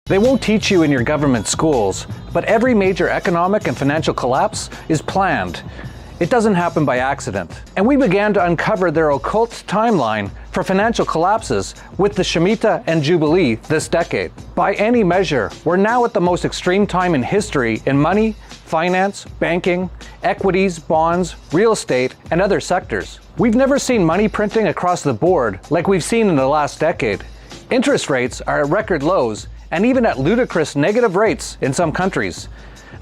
They won't teach you in your government schools, but every major economic and financial collapse is planned. It doesn't happen by accident. And we began to uncover their occult timeline for financial collapses with the Shemitah and Jubilee this decade. By any measure, we're now at the most extreme time in history in money, finance, banking, equities, bonds, real estate, and other sectors. We've never seen money printing across the board like we've seen in the last decade. Interest rates are at record lows, and even at ludicrous negative rates in some countries.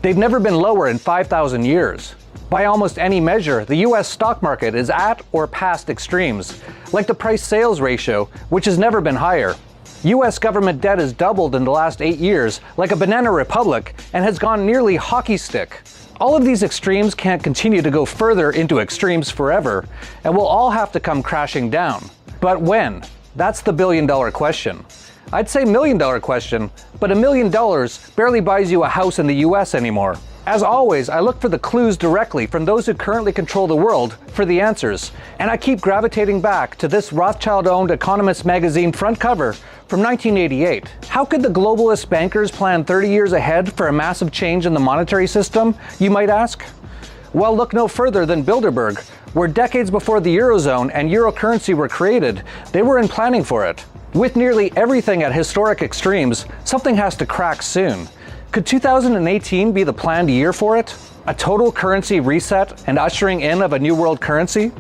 They've never been lower in 5,000 years. By almost any measure, the US stock market is at or past extremes, like the price-sales ratio, which has never been higher. US government debt has doubled in the last 8 years, like a banana republic, and has gone nearly hockey stick. All of these extremes can't continue to go further into extremes forever, and will all have to come crashing down. But when? That's the billion-dollar question. I'd say million-dollar question, but $1 million barely buys you a house in the US anymore. As always, I look for the clues directly from those who currently control the world for the answers, and I keep gravitating back to this Rothschild-owned Economist magazine front cover from 1988. How could the globalist bankers plan 30 years ahead for a massive change in the monetary system, you might ask? Well, look no further than Bilderberg, where decades before the Eurozone and Euro currency were created, they were in planning for it. With nearly everything at historic extremes, something has to crack soon. Could 2018 be the planned year for it? A total currency reset and ushering in of a new world currency?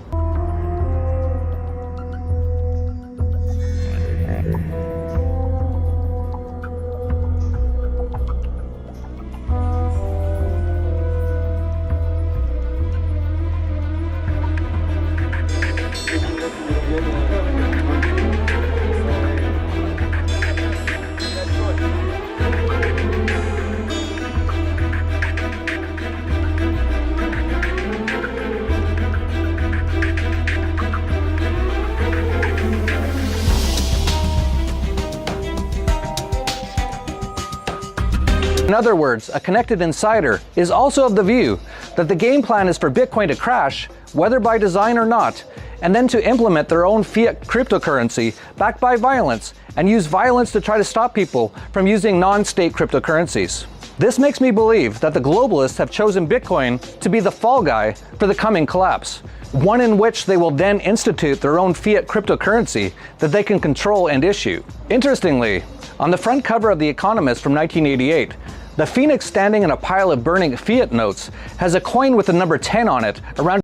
In other words, a connected insider is also of the view that the game plan is for Bitcoin to crash, whether by design or not, and then to implement their own fiat cryptocurrency backed by violence and use violence to try to stop people from using non-state cryptocurrencies. This makes me believe that the globalists have chosen Bitcoin to be the fall guy for the coming collapse, one in which they will then institute their own fiat cryptocurrency that they can control and issue. Interestingly, on the front cover of The Economist from 1988, the phoenix standing in a pile of burning fiat notes has a coin with the number 10 on it around.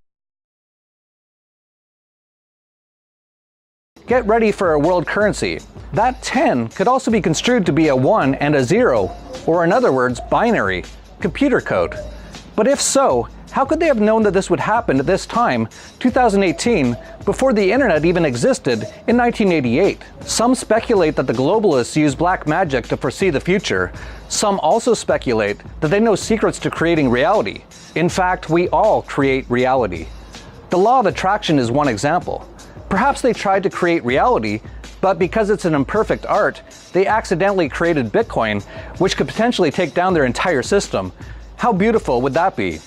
Get ready for a world currency. That 10 could also be construed to be a 1 and a 0, or in other words, binary, computer code. But if so, how could they have known that this would happen at this time, 2018, before the internet even existed in 1988? Some speculate that the globalists use black magic to foresee the future. Some also speculate that they know secrets to creating reality. In fact, we all create reality. The law of attraction is one example. Perhaps they tried to create reality, but because it's an imperfect art, they accidentally created Bitcoin, which could potentially take down their entire system. How beautiful would that be?